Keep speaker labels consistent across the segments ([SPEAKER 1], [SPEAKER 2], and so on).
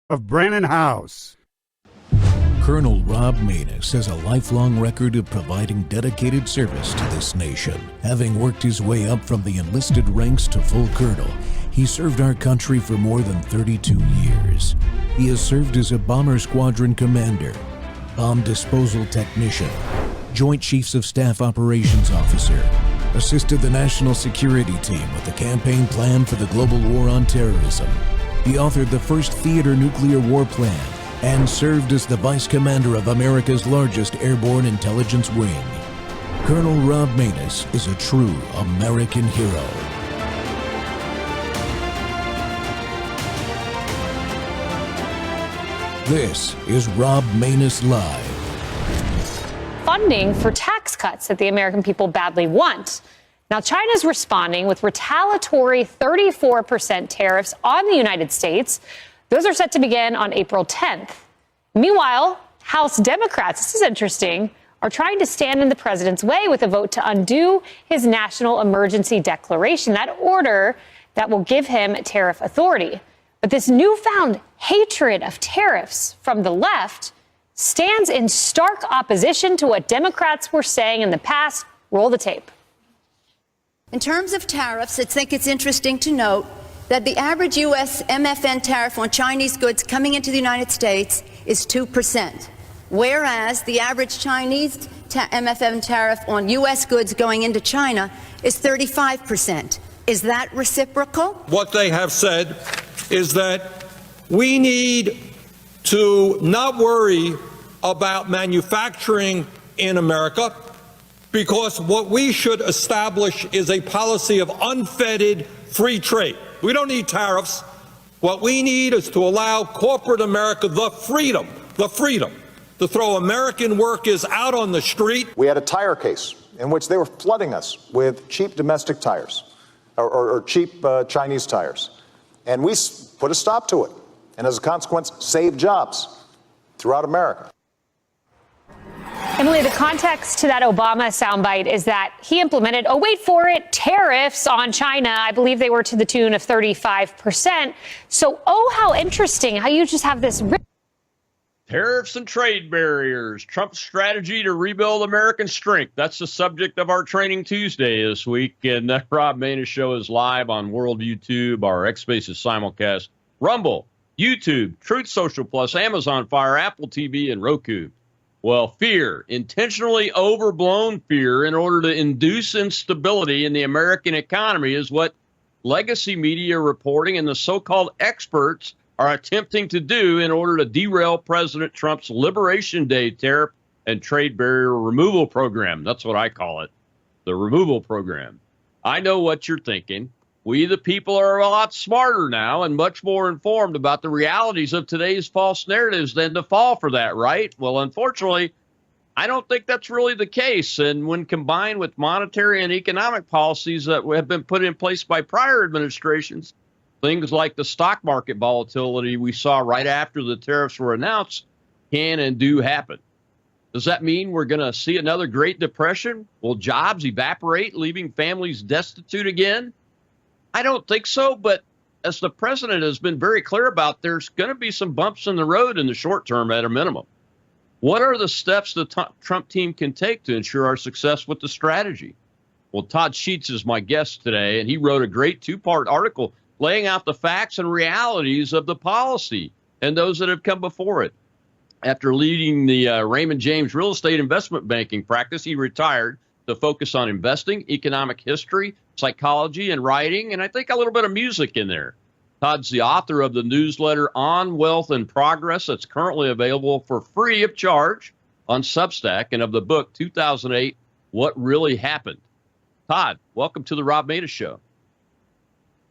[SPEAKER 1] of Brannon House.
[SPEAKER 2] Colonel Rob Maness has a lifelong record of providing dedicated service to this nation. Having worked his way up from the enlisted ranks to full colonel, he served our country for more than 32 years. He has served as a bomber squadron commander, bomb disposal technician, Joint Chiefs of Staff Operations Officer, assisted the National Security Team with the campaign plan for the global war on terrorism. He authored the first theater nuclear war plan and served as the Vice Commander of America's largest airborne intelligence wing. Colonel Rob Maness is a true American hero. This is Rob Maness Live.
[SPEAKER 3] Funding for tax cuts that the American people badly want. Now, China's responding with retaliatory 34% tariffs on the United States. Those are set to begin on April 10th. Meanwhile, House Democrats, this is interesting, are trying to stand in the president's way with a vote to undo his national emergency declaration, that order that will give him tariff authority. But this newfound hatred of tariffs from the left stands in stark opposition to what Democrats were saying in the past. Roll the tape.
[SPEAKER 4] In terms of tariffs, I think it's interesting to note that the average U.S. MFN tariff on Chinese goods coming into the United States is 2%, whereas the average Chinese MFN tariff on U.S. goods going into China is 35%. Is that reciprocal?
[SPEAKER 5] What they have said is that we need to not worry about manufacturing in America, because what we should establish is a policy of unfettered free trade. We don't need tariffs. What we need is to allow corporate America the freedom to throw American workers out on the street.
[SPEAKER 6] We had a tire case in which they were flooding us with cheap domestic tires or cheap Chinese tires. And we put a stop to it. And as a consequence, saved jobs throughout America.
[SPEAKER 3] Emily, the context to that Obama soundbite is that he implemented, oh, wait for it, tariffs on China. I believe they were to the tune of 35%. So, oh, how interesting how you just have this.
[SPEAKER 7] Tariffs and trade barriers, Trump's strategy to rebuild American strength. That's the subject of our Training Tuesday this week. And the Rob Maness Show is live on World YouTube, our X Spaces simulcast, Rumble, YouTube, Truth Social Plus, Amazon Fire, Apple TV, and Roku. Well, fear, intentionally overblown fear in order to induce instability in the American economy is what legacy media reporting and the so-called experts are attempting to do in order to derail President Trump's Liberation Day tariff and trade barrier removal program. That's what I call it, the removal program. I know what you're thinking. We, the people, are a lot smarter now and much more informed about the realities of today's false narratives than to fall for that, right? Well, unfortunately, I don't think that's really the case. And when combined with monetary and economic policies that have been put in place by prior administrations, things like the stock market volatility we saw right after the tariffs were announced can and do happen. Does that mean we're going to see another Great Depression? Will jobs evaporate, leaving families destitute again? I don't think so, but as the president has been very clear about, there's going to be some bumps in the road in the short term at a minimum. What are the steps the Trump team can take to ensure our success with the strategy? Well, Todd Sheets is my guest today, and he wrote a great two-part article laying out the facts and realities of the policy and those that have come before it. After leading the Raymond James real estate investment banking practice, he retired to focus on investing, economic history, psychology, and writing, and I think a little bit of music in there. Todd's the author of the newsletter On Wealth and Progress that's currently available for free of charge on Substack, and of the book 2008, What Really Happened. Todd, welcome to the Rob Maness Show.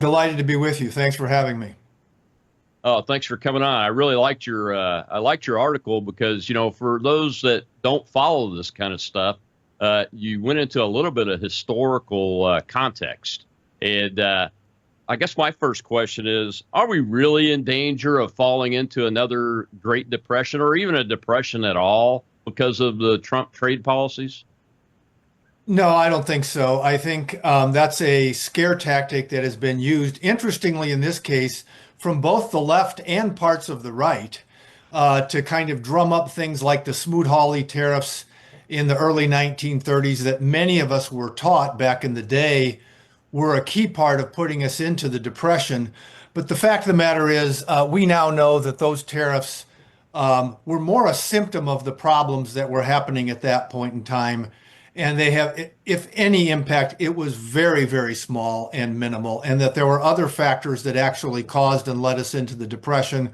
[SPEAKER 8] Delighted to be with you. Thanks for having me.
[SPEAKER 7] Oh, thanks for coming on. I really liked your article because, you know, for those that don't follow this kind of stuff, you went into a little bit of historical context. And I guess my first question is, are we really in danger of falling into another Great Depression or even a depression at all because of the Trump trade policies?
[SPEAKER 8] No, I don't think so. I think that's a scare tactic that has been used, interestingly, in this case, from both the left and parts of the right to kind of drum up things like the Smoot-Hawley tariffs in the early 1930s that many of us were taught back in the day were a key part of putting us into the Depression. But the fact of the matter is, we now know that those tariffs were more a symptom of the problems that were happening at that point in time. And they have, if any impact, it was very, very small and minimal. And that there were other factors that actually caused and led us into the Depression,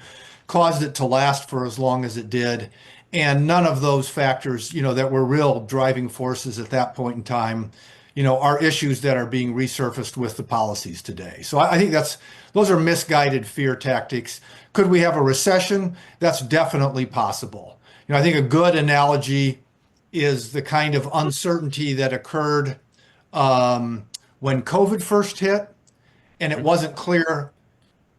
[SPEAKER 8] caused it to last for as long as it did. And none of those factors, that were real driving forces at that point in time, are issues that are being resurfaced with the policies today. So I think those are misguided fear tactics. Could we have a recession? That's definitely possible. I think a good analogy is the kind of uncertainty that occurred when COVID first hit, and it wasn't clear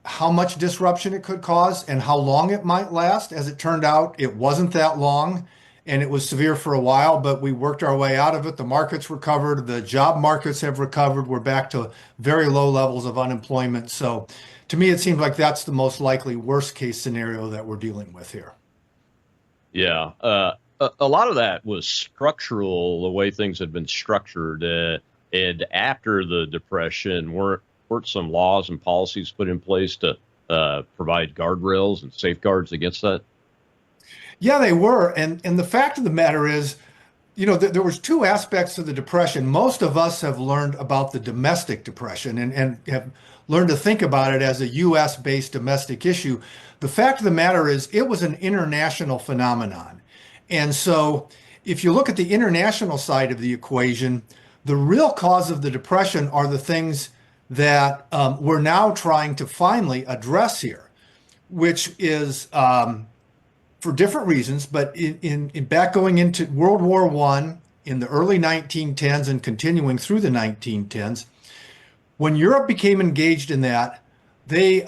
[SPEAKER 8] how much disruption it could cause and how long it might last. As it turned out, it wasn't that long, and it was severe for a while, but we worked our way out of it. The markets recovered, the job markets have recovered. We're back to very low levels of unemployment. So to me, it seems like that's the most likely worst case scenario that we're dealing with here.
[SPEAKER 7] Yeah. A lot of that was structural, the way things had been structured. And after the Depression, weren't some laws and policies put in place to provide guardrails and safeguards against that?
[SPEAKER 8] Yeah, they were. And the fact of the matter is, there was two aspects to the Depression. Most of us have learned about the domestic depression and have learned to think about it as a U.S.-based domestic issue. The fact of the matter is, it was an international phenomenon. And so if you look at the international side of the equation, the real cause of the Depression are the things that we're now trying to finally address here, which is for different reasons, but in back going into World War I in the early 1910s and continuing through the 1910s, when Europe became engaged in that, they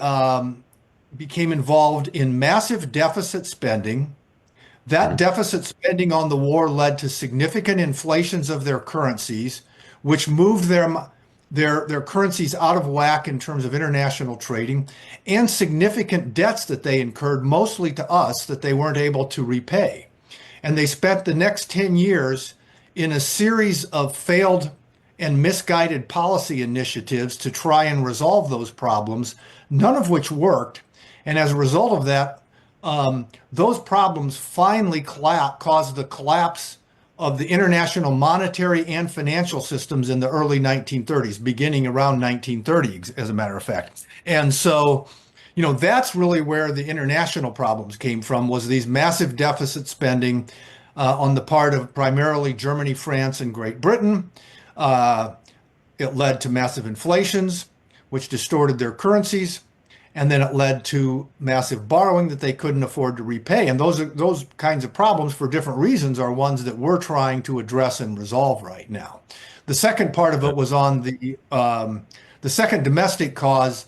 [SPEAKER 8] became involved in massive deficit spending. That deficit spending on the war led to significant inflations of their currencies, which moved their currencies out of whack in terms of international trading, and significant debts that they incurred, mostly to us, that they weren't able to repay. And they spent the next 10 years in a series of failed and misguided policy initiatives to try and resolve those problems, none of which worked. And as a result of that, those problems finally caused the collapse of the international monetary and financial systems in the early 1930s, beginning around 1930, as a matter of fact. And so, that's really where the international problems came from, was these massive deficit spending on the part of primarily Germany, France, and Great Britain. It led to massive inflations, which distorted their currencies. And then it led to massive borrowing that they couldn't afford to repay. And those kinds of problems, for different reasons, are ones that we're trying to address and resolve right now. The second part of it was on the second domestic cause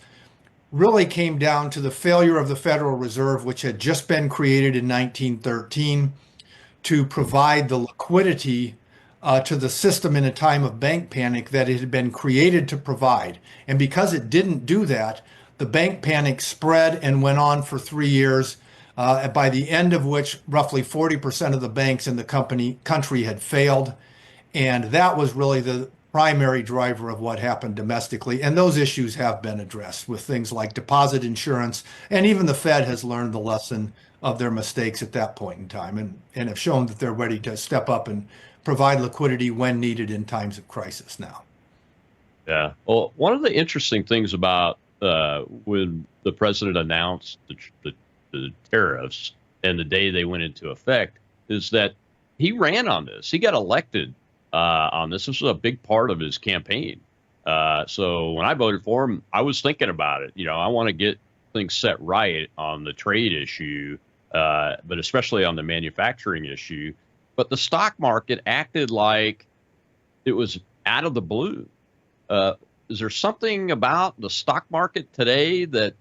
[SPEAKER 8] really came down to the failure of the Federal Reserve, which had just been created in 1913 to provide the liquidity to the system in a time of bank panic that it had been created to provide. And because it didn't do that, the bank panic spread and went on for 3 years, by the end of which roughly 40% of the banks in the country had failed. And that was really the primary driver of what happened domestically. And those issues have been addressed with things like deposit insurance. And even the Fed has learned the lesson of their mistakes at that point in time and have shown that they're ready to step up and provide liquidity when needed in times of crisis now.
[SPEAKER 7] Yeah. Well, one of the interesting things about when the president announced the tariffs and the day they went into effect is that he ran on this. He got elected on this. This was a big part of his campaign. So when I voted for him, I was thinking about it. I want to get things set right on the trade issue, but especially on the manufacturing issue. But the stock market acted like it was out of the blue. Is there something about the stock market today that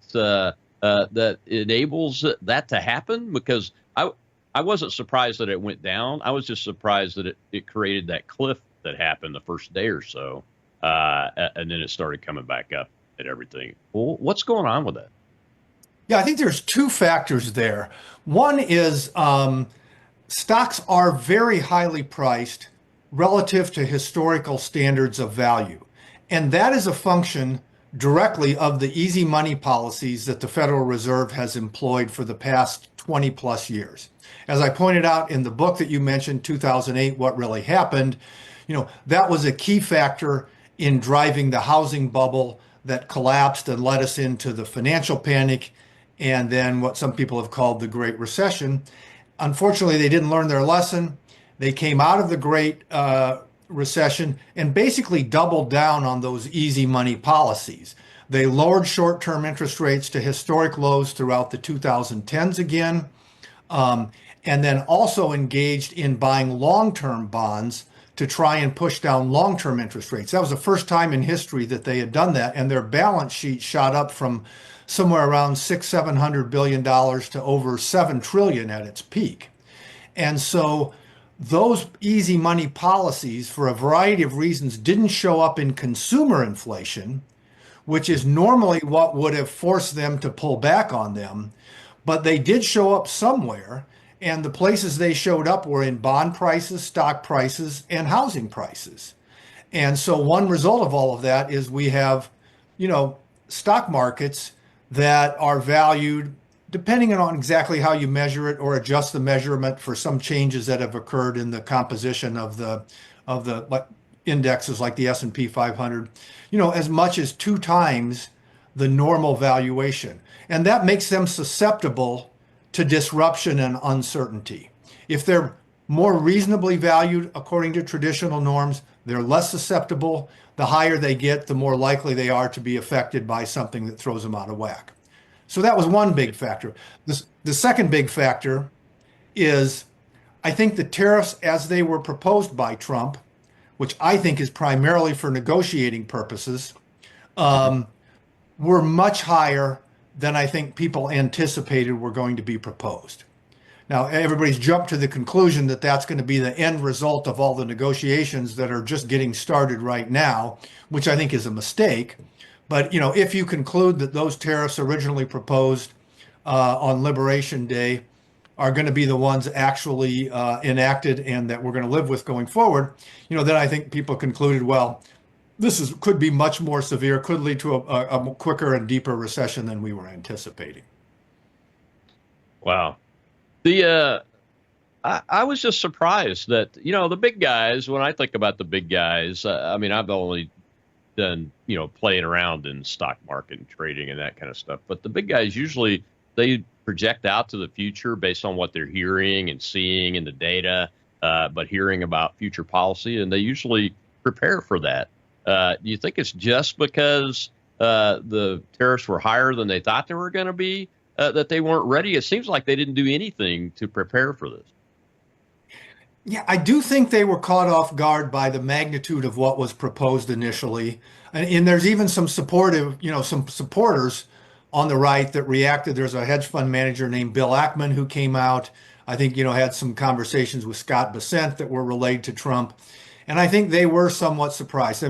[SPEAKER 7] that enables that to happen? Because I wasn't surprised that it went down. I was just surprised that it created that cliff that happened the first day or so, and then it started coming back up and everything. Well, what's going on with that?
[SPEAKER 8] Yeah, I think there's two factors there. One is stocks are very highly priced relative to historical standards of value. And that is a function directly of the easy money policies that the Federal Reserve has employed for the past 20 plus years. As I pointed out in the book that you mentioned, 2008, What Really Happened, that was a key factor in driving the housing bubble that collapsed and led us into the financial panic and then what some people have called the Great Recession. Unfortunately, they didn't learn their lesson. They came out of the Great Recession and basically doubled down on those easy money policies. They lowered short-term interest rates to historic lows throughout the 2010s again, and then also engaged in buying long-term bonds to try and push down long-term interest rates. That was the first time in history that they had done that, and their balance sheet shot up from somewhere around $600-700 billion to over $7 trillion at its peak. And so those easy money policies, for a variety of reasons, didn't show up in consumer inflation, which is normally what would have forced them to pull back on them, but they did show up somewhere. And the places they showed up were in bond prices, stock prices, and housing prices. And so one result of all of that is we have, stock markets that are valued depending on exactly how you measure it or adjust the measurement for some changes that have occurred in the composition of the indexes like the S&P 500, as much as 2 times the normal valuation. And that makes them susceptible to disruption and uncertainty. If they're more reasonably valued according to traditional norms, they're less susceptible. The higher they get, the more likely they are to be affected by something that throws them out of whack. So that was one big factor. The second big factor is, I think the tariffs as they were proposed by Trump, which I think is primarily for negotiating purposes, were much higher than I think people anticipated were going to be proposed. Now, everybody's jumped to the conclusion that that's going to be the end result of all the negotiations that are just getting started right now, which I think is a mistake. But, if you conclude that those tariffs originally proposed on Liberation Day are going to be the ones actually enacted and that we're going to live with going forward, then I think people concluded, well, this could be much more severe, could lead to a quicker and deeper recession than we were anticipating.
[SPEAKER 7] Wow. I was just surprised that, the big guys, when I think about the big guys, I've only done, playing around in stock market and trading and that kind of stuff. But the big guys, usually they project out to the future based on what they're hearing and seeing in the data, but hearing about future policy, and they usually prepare for that. Do you think it's just because the tariffs were higher than they thought they were going to be that they weren't ready? It seems like they didn't do anything to prepare for this.
[SPEAKER 8] Yeah, I do think they were caught off guard by the magnitude of what was proposed initially. And there's even some supporters on the right that reacted. There's a hedge fund manager named Bill Ackman who came out, I think, had some conversations with Scott Bessent that were relayed to Trump. And I think they were somewhat surprised.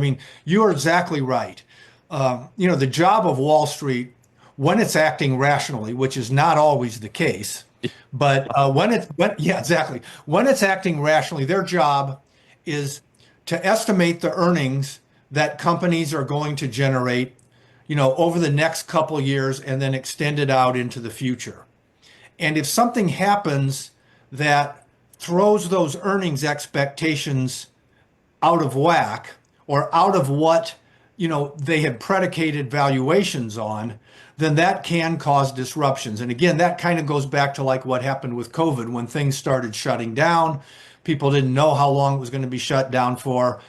[SPEAKER 8] You are exactly right. The job of Wall Street, when it's acting rationally, which is not always the case, but when it's acting rationally, their job is to estimate the earnings that companies are going to generate, over the next couple of years and then extend it out into the future. And if something happens that throws those earnings expectations out of whack or out of what they had predicated valuations on, then that can cause disruptions. And again, that kind of goes back to like what happened with COVID when things started shutting down. People didn't know how long it was going to be shut down for.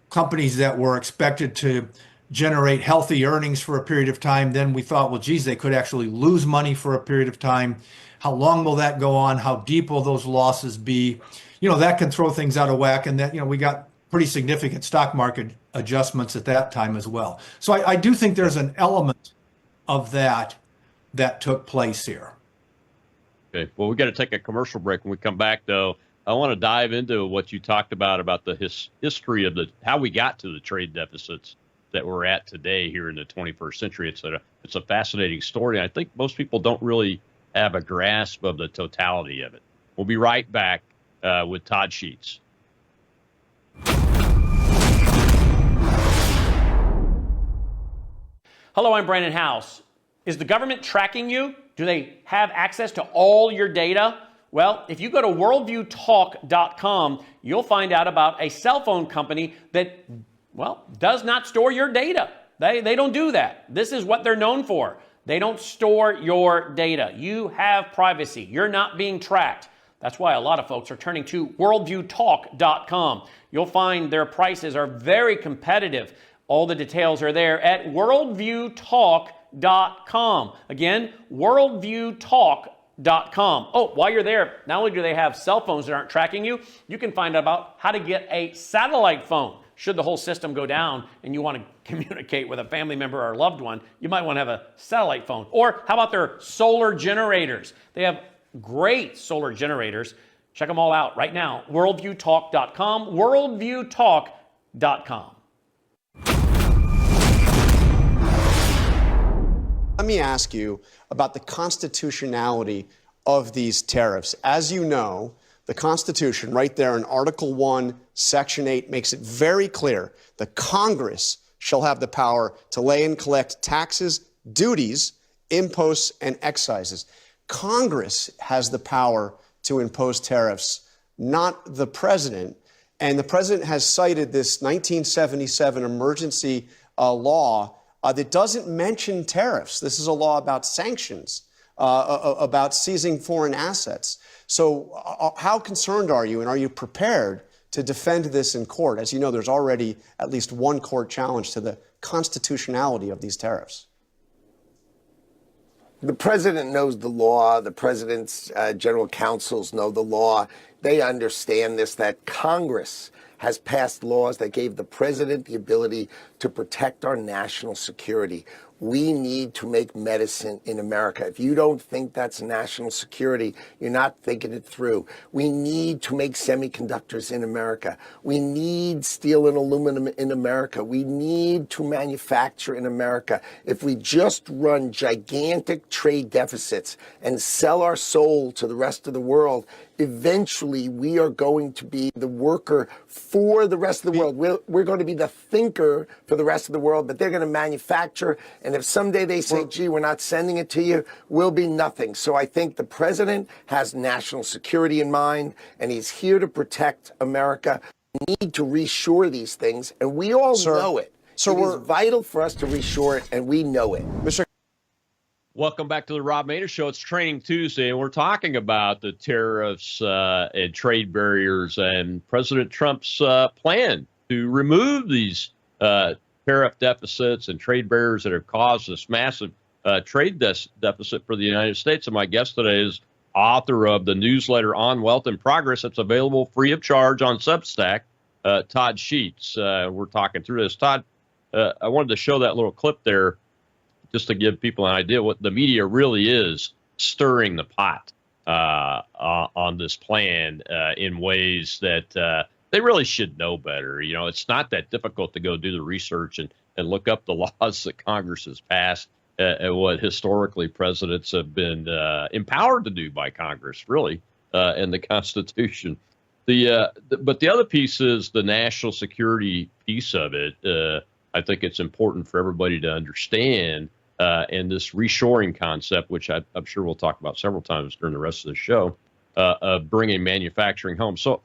[SPEAKER 8] Companies that were expected to generate healthy earnings for a period of time, then we thought, well, geez, they could actually lose money for a period of time. How long will that go on? How deep will those losses be? That can throw things out of whack. And that, we got pretty significant stock market adjustments at that time as well. So I do think there's an element of that took place here.
[SPEAKER 7] Okay. Well, we got to take a commercial break. When we come back, though, I want to dive into what you talked about the history of how we got to the trade deficits that we're at today here in the 21st century. It's a fascinating story. I think most people don't really have a grasp of the totality of it. We'll be right back with Todd Sheets.
[SPEAKER 1] Hello, I'm Brandon House. Is the government tracking you? Do they have access to all your data? Well, if you go to worldviewtalk.com, you'll find out about a cell phone company that, well, does not store your data. They don't do that. This is what they're known for. They don't store your data. You have privacy. You're not being tracked. That's why a lot of folks are turning to worldviewtalk.com. You'll find their prices are very competitive. All the details are there at worldviewtalk.com. Again, worldviewtalk.com. Oh, while you're there, not only do they have cell phones that aren't tracking you, you can find out about how to get a satellite phone. Should the whole system go down and you want to communicate with a family member or loved one, you might want to have a satellite phone. Or how about their solar generators? They have great solar generators. Check them all out right now. Worldviewtalk.com, worldviewtalk.com.
[SPEAKER 9] Let me ask you about the constitutionality of these tariffs. As you know, the Constitution, right there in Article 1, Section 8, makes it very clear that Congress shall have the power to lay and collect taxes, duties, imposts, and excises. Congress has the power to impose tariffs, not the president. And the president has cited this 1977 emergency law that doesn't mention tariffs. This is a law about sanctions, about seizing foreign assets. So how concerned are you, and are you prepared to defend this in court? As you know, there's already at least one court challenge to the constitutionality of these tariffs.
[SPEAKER 10] The president knows the law. The president's general counsels know the law. They understand this, that Congress has passed laws that gave the president the ability to protect our national security. We need to make medicine in America. If you don't think that's national security, you're not thinking it through. We need to make semiconductors in America. We need steel and aluminum in America. We need to manufacture in America. If we just run gigantic trade deficits and sell our soul to the rest of the world, eventually we are going to be the worker for the rest of the world. We're going to be the thinker for the rest of the world, but they're going to manufacture. And if someday they say, gee, we're not sending it to you, we'll be nothing. So I think the president has national security in mind, and he's here to protect America. We need to reshore these things, and we all know it. So it is vital for us to reshore it, and we know it.
[SPEAKER 9] Mr.
[SPEAKER 7] Welcome back to the Rob Maness Show. It's Training Tuesday, and we're talking about the tariffs and trade barriers and President Trump's plan to remove these tariff deficits and trade barriers that have caused this massive trade deficit for the United States. And my guest today is author of the newsletter On Wealth and Progress. It's available free of charge on Substack, Todd Sheets. We're talking through this. Todd, I wanted to show that little clip there just to give people an idea what the media really is stirring the pot on this plan in ways that they really should know better. You know, it's not that difficult to go do the research and look up the laws that Congress has passed and what historically presidents have been empowered to do by Congress, really, in the Constitution. But the other piece is the national security piece of it. I think it's important for everybody to understand. And this reshoring concept, which I'm sure we'll talk about several times during the rest of the show, of bringing manufacturing home. So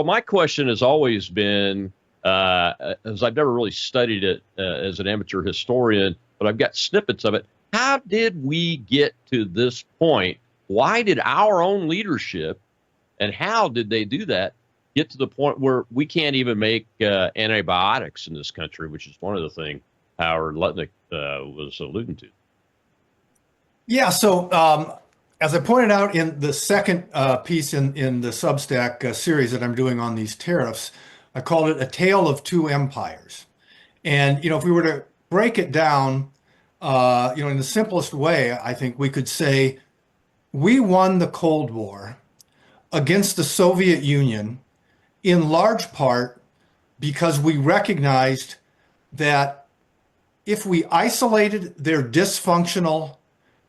[SPEAKER 7] my question has always been, as I've never really studied it as an amateur historian, but I've got snippets of it. How did we get to this point? Why did our own leadership, and how did they do that, get to the point where we can't even make antibiotics in this country, which is one of the things Howard Lutnick was alluding to?
[SPEAKER 8] Yeah, so as I pointed out in the second piece in the Substack series that I'm doing on these tariffs, I called it A Tale of Two Empires. And, if we were to break it down, in the simplest way, I think we could say we won the Cold War against the Soviet Union in large part because we recognized that if we isolated their dysfunctional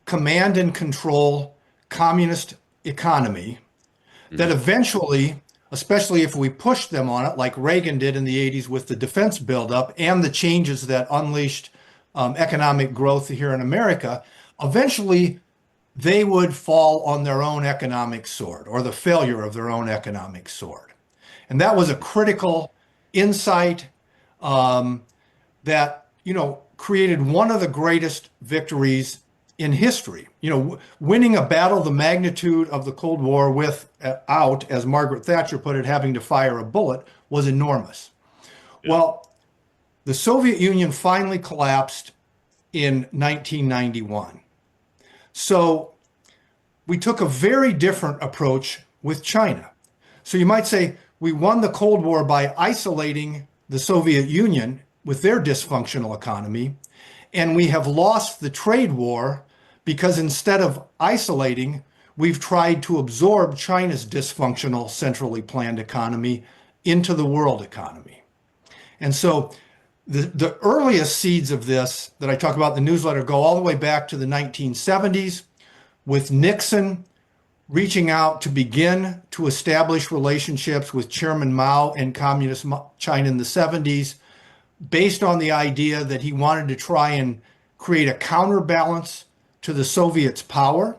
[SPEAKER 8] command and control communist economy, that eventually, especially if we pushed them on it, like Reagan did in the 80s with the defense buildup and the changes that unleashed economic growth here in America, eventually they would fall on their own economic sword, or the failure of their own economic sword. And that was a critical insight that, created one of the greatest victories in history. Winning a battle the magnitude of the Cold War without, as Margaret Thatcher put it, having to fire a bullet was enormous. Yeah. Well, the Soviet Union finally collapsed in 1991. So we took a very different approach with China. So you might say we won the Cold War by isolating the Soviet Union with their dysfunctional economy, and we have lost the trade war because instead of isolating, we've tried to absorb China's dysfunctional, centrally planned economy into the world economy. And so the earliest seeds of this that I talk about in the newsletter go all the way back to the 1970s, with Nixon reaching out to begin to establish relationships with Chairman Mao and Communist China in the 70s, based on the idea that he wanted to try and create a counterbalance to the Soviets' power,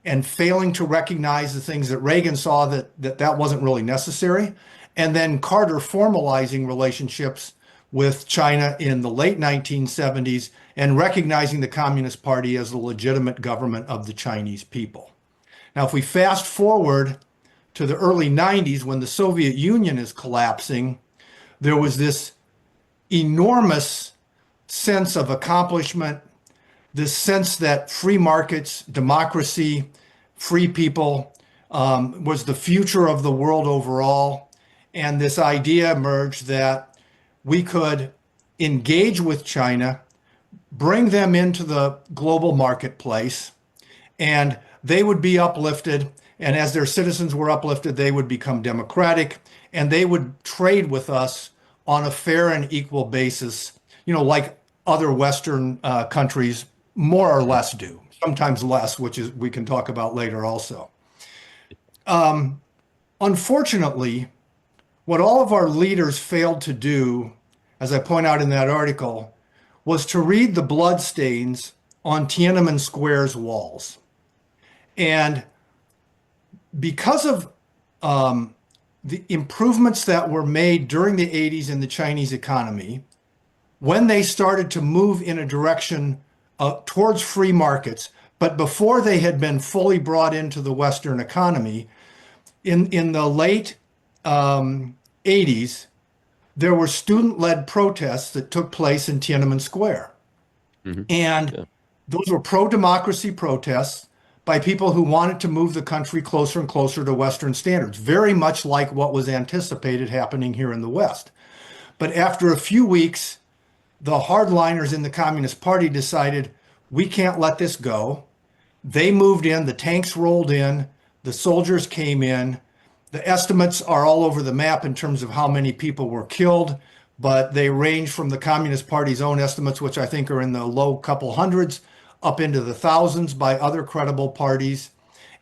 [SPEAKER 8] and failing to recognize the things that Reagan saw that wasn't really necessary. And then Carter formalizing relationships with China in the late 1970s and recognizing the Communist Party as the legitimate government of the Chinese people. Now, if we fast forward to the early 90s, when the Soviet Union is collapsing, there was this enormous sense of accomplishment, this sense that free markets, democracy, free people was the future of the world overall. And this idea emerged that we could engage with China, bring them into the global marketplace, and they would be uplifted. And as their citizens were uplifted, they would become democratic, and they would trade with us on a fair and equal basis, like other Western countries more or less do, sometimes less, which is we can talk about later also. Unfortunately, what all of our leaders failed to do, as I point out in that article, was to read the bloodstains on Tiananmen Square's walls. And because of the improvements that were made during the 80s in the Chinese economy, when they started to move in a direction towards free markets, but before they had been fully brought into the Western economy, in the late 80s, there were student-led protests that took place in Tiananmen Square. Mm-hmm. And those were pro-democracy protests by people who wanted to move the country closer and closer to Western standards, very much like what was anticipated happening here in the West. But after a few weeks, the hardliners in the Communist Party decided, we can't let this go. They moved in, the tanks rolled in, the soldiers came in. The estimates are all over the map in terms of how many people were killed, but they range from the Communist Party's own estimates, which I think are in the low couple hundreds, up into the thousands by other credible parties.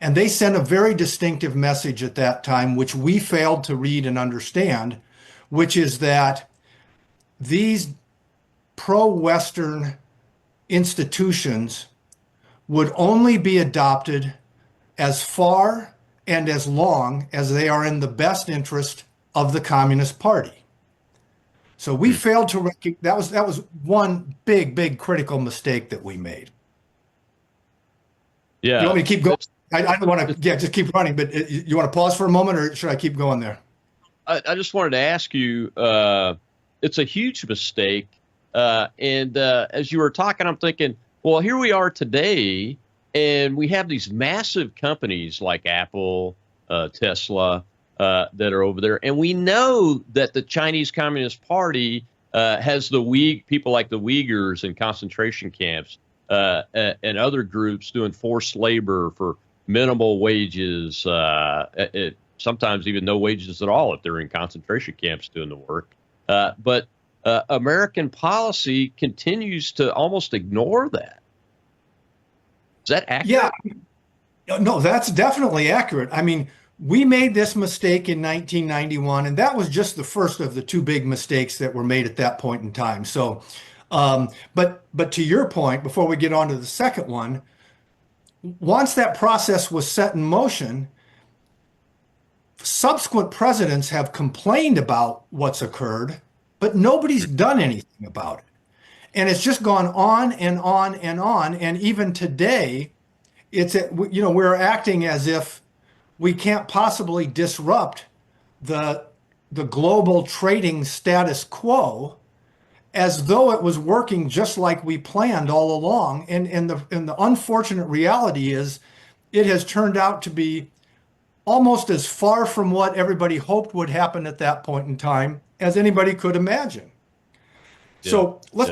[SPEAKER 8] And they sent a very distinctive message at that time, which we failed to read and understand, which is that these pro-Western institutions would only be adopted as far and as long as they are in the best interest of the Communist Party. So we failed to recognize, that was one big critical mistake that we made.
[SPEAKER 7] Yeah.
[SPEAKER 8] You want me to keep going? I don't want to, just keep running, but you want to pause for a moment, or should I keep going there?
[SPEAKER 7] I just wanted to ask you, it's a huge mistake. And as you were talking, I'm thinking, well, here we are today, and we have these massive companies like Apple, Tesla, that are over there. And we know that the Chinese Communist Party has people like the Uyghurs in concentration camps, and other groups doing forced labor for minimal wages, sometimes even no wages at all if they're in concentration camps doing the work. But American policy continues to almost ignore that. Is that accurate?
[SPEAKER 8] Yeah, no, that's definitely accurate. I mean, we made this mistake in 1991, and that was just the first of the two big mistakes that were made at that point in time. So, but to your point, before we get on to the second one, once that process was set in motion, subsequent presidents have complained about what's occurred, but nobody's done anything about it. And it's just gone on and on and on. And even today, we're acting as if we can't possibly disrupt the global trading status quo, as though it was working just like we planned all along. And the unfortunate reality is it has turned out to be almost as far from what everybody hoped would happen at that point in time as anybody could imagine. Yeah. So let's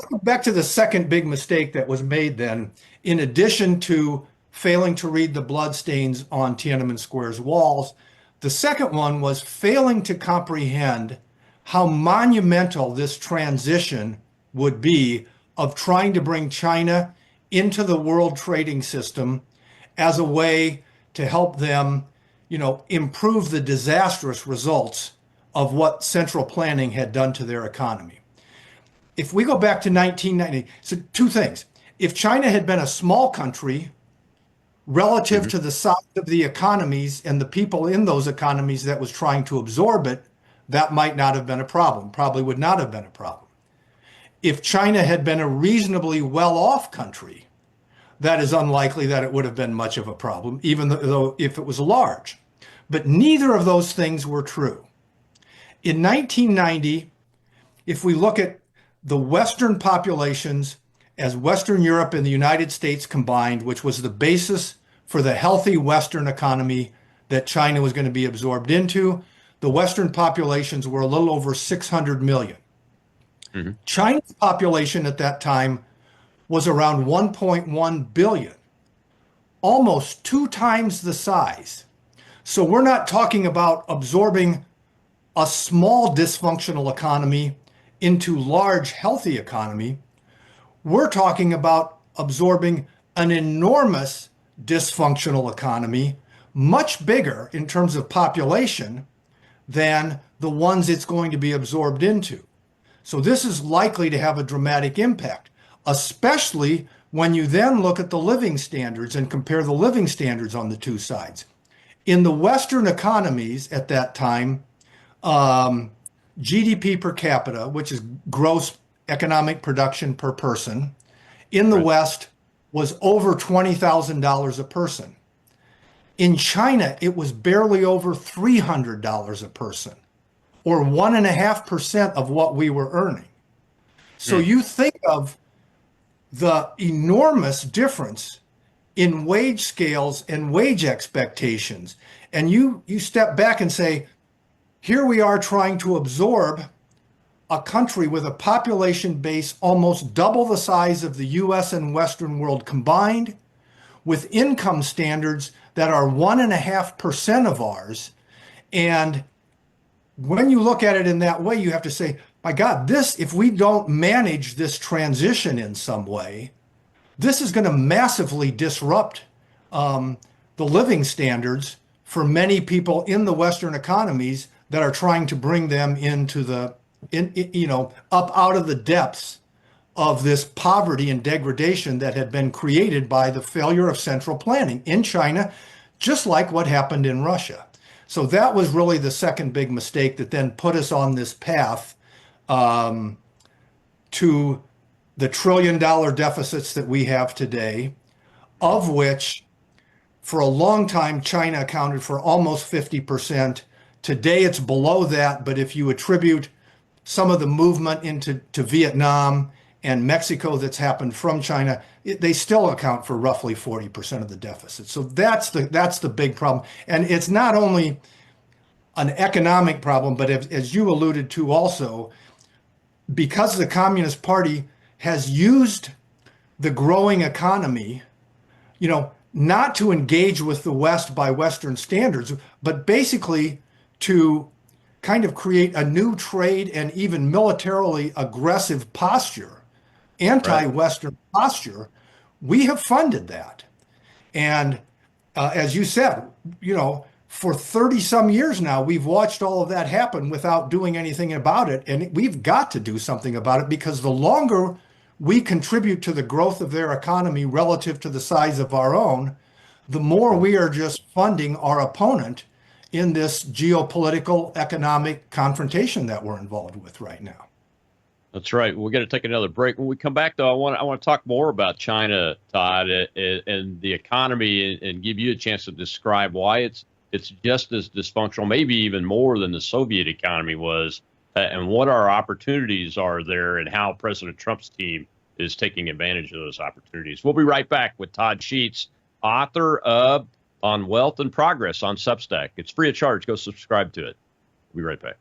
[SPEAKER 8] go back to the second big mistake that was made then, in addition to failing to read the bloodstains on Tiananmen Square's walls. The second one was failing to comprehend how monumental this transition would be of trying to bring China into the world trading system as a way to help them, improve the disastrous results of what central planning had done to their economy. If we go back to 1990, so two things. If China had been a small country relative to the size of the economies and the people in those economies that was trying to absorb it, that might not have been a problem, probably would not have been a problem. If China had been a reasonably well-off country, that is unlikely that it would have been much of a problem, even though if it was large. But neither of those things were true. In 1990, if we look at the Western populations as Western Europe and the United States combined, which was the basis for the healthy Western economy that China was going to be absorbed into, the Western populations were a little over 600 million. Mm-hmm. China's population at that time was around 1.1 billion, almost 2 times the size. So we're not talking about absorbing a small dysfunctional economy into large healthy economy. We're talking about absorbing an enormous dysfunctional economy, much bigger in terms of population than the ones it's going to be absorbed into. So this is likely to have a dramatic impact, especially when you then look at the living standards and compare the living standards on the two sides. In the Western economies at that time, GDP per capita, which is gross economic production per person, in the West was over $20,000 a person. In China, it was barely over $300 a person, or 1.5% of what we were earning. So you think of the enormous difference in wage scales and wage expectations, and you step back and say, here we are trying to absorb a country with a population base almost double the size of the US and Western world combined, with income standards that are 1.5% of ours. And when you look at it in that way, you have to say, my God, if we don't manage this transition in some way, this is going to massively disrupt the living standards for many people in the Western economies that are trying to bring them into up out of the depths of this poverty and degradation that had been created by the failure of central planning in China, just like what happened in Russia. So that was really the second big mistake that then put us on this path to the $1 trillion deficits that we have today, of which for a long time China accounted for almost 50%. Today it's below that, but if you attribute some of the movement into Vietnam and Mexico that's happened from China, they still account for roughly 40% of the deficit. So that's the big problem. And it's not only an economic problem, but as you alluded to also, because the Communist Party has used the growing economy, not to engage with the West by Western standards, but basically to kind of create a new trade and even militarily aggressive posture, anti-Western posture, we have funded that. And as you said, for 30 some years now, we've watched all of that happen without doing anything about it. And we've got to do something about it, because the longer we contribute to the growth of their economy relative to the size of our own, the more we are just funding our opponent in this geopolitical economic confrontation that we're involved with right now.
[SPEAKER 7] That's right. We're going to take another break. When we come back, though, I want to talk more about China, Todd, and the economy, and give you a chance to describe why it's just as dysfunctional, maybe even more than the Soviet economy was, and what our opportunities are there, and how President Trump's team is taking advantage of those opportunities. We'll be right back with Todd Sheets, author of On Wealth and Progress on Substack. It's free of charge. Go subscribe to it. We'll be right back.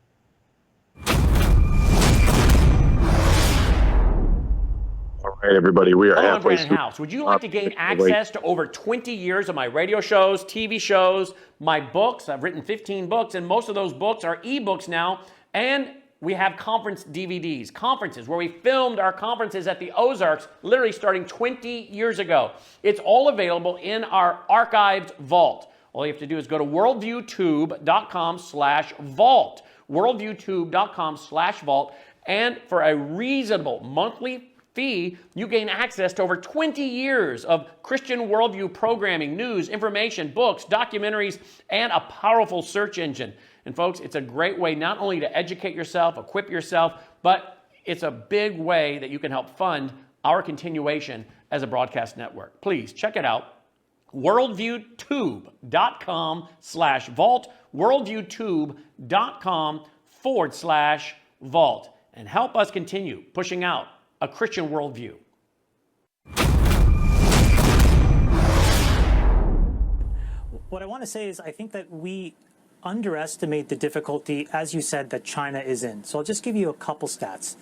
[SPEAKER 11] All right, everybody, we are
[SPEAKER 1] Hello, I'm
[SPEAKER 11] halfway
[SPEAKER 1] Brandon
[SPEAKER 11] through.
[SPEAKER 1] House. Would you like to gain access to over 20 years of my radio shows, TV shows, my books? I've written 15 books, and most of those books are ebooks now. And we have conference DVDs, conferences where we filmed our conferences at the Ozarks, literally starting 20 years ago. It's all available in our archived vault. All you have to do is go to worldviewtube.com/vault, worldviewtube.com/vault, and for a reasonable monthly fee, you gain access to over 20 years of Christian worldview programming, news, information, books, documentaries, and a powerful search engine. And folks, it's a great way not only to educate yourself, equip yourself, but it's a big way that you can help fund our continuation as a broadcast network. Please check it out. worldviewtube.com/vault, worldviewtube.com/vault, and help us continue pushing out a Christian worldview.
[SPEAKER 12] What I want to say is I think that we underestimate the difficulty, as you said, that China is in. So I'll just give you a couple stats.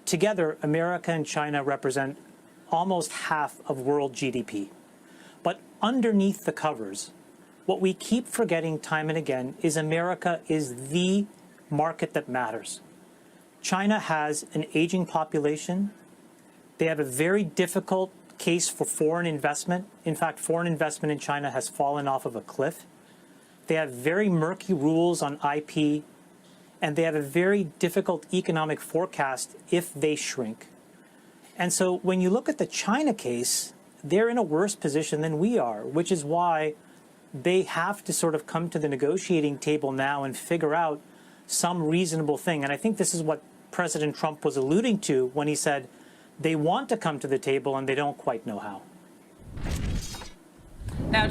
[SPEAKER 12] Together, America and China represent almost half of world GDP. But underneath the covers, what we keep forgetting time and again is America is the market that matters. China has an aging population. They have a very difficult case for foreign investment. In fact, foreign investment in China has fallen off of a cliff. They have very murky rules on IP, and they have a very difficult economic forecast if they shrink. And so when you look at the China case, they're in a worse position than we are, which is why they have to sort of come to the negotiating table now and figure out some reasonable thing. And I think this is what President Trump was alluding to when he said they want to come to the table and they don't quite know how.
[SPEAKER 7] Now,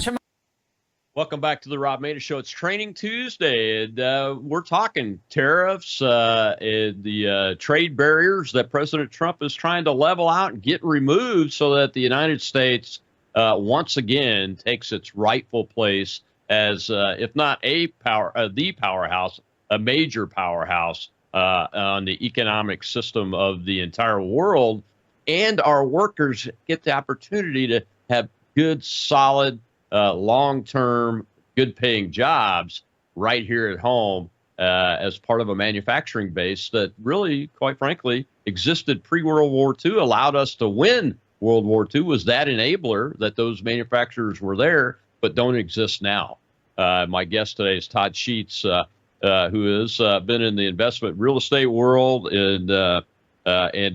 [SPEAKER 7] welcome back to the Rob Maness Show. It's Training Tuesday, and we're talking tariffs, the trade barriers that President Trump is trying to level out and get removed so that the United States once again takes its rightful place as, if not the powerhouse, a major powerhouse on the economic system of the entire world, and our workers get the opportunity to have good, solid, long-term, good-paying jobs right here at home as part of a manufacturing base that really, quite frankly, existed pre-World War II, allowed us to win World War II, was that enabler that those manufacturers were there, but don't exist now. My guest today is Todd Sheets, who has been in the investment real estate world and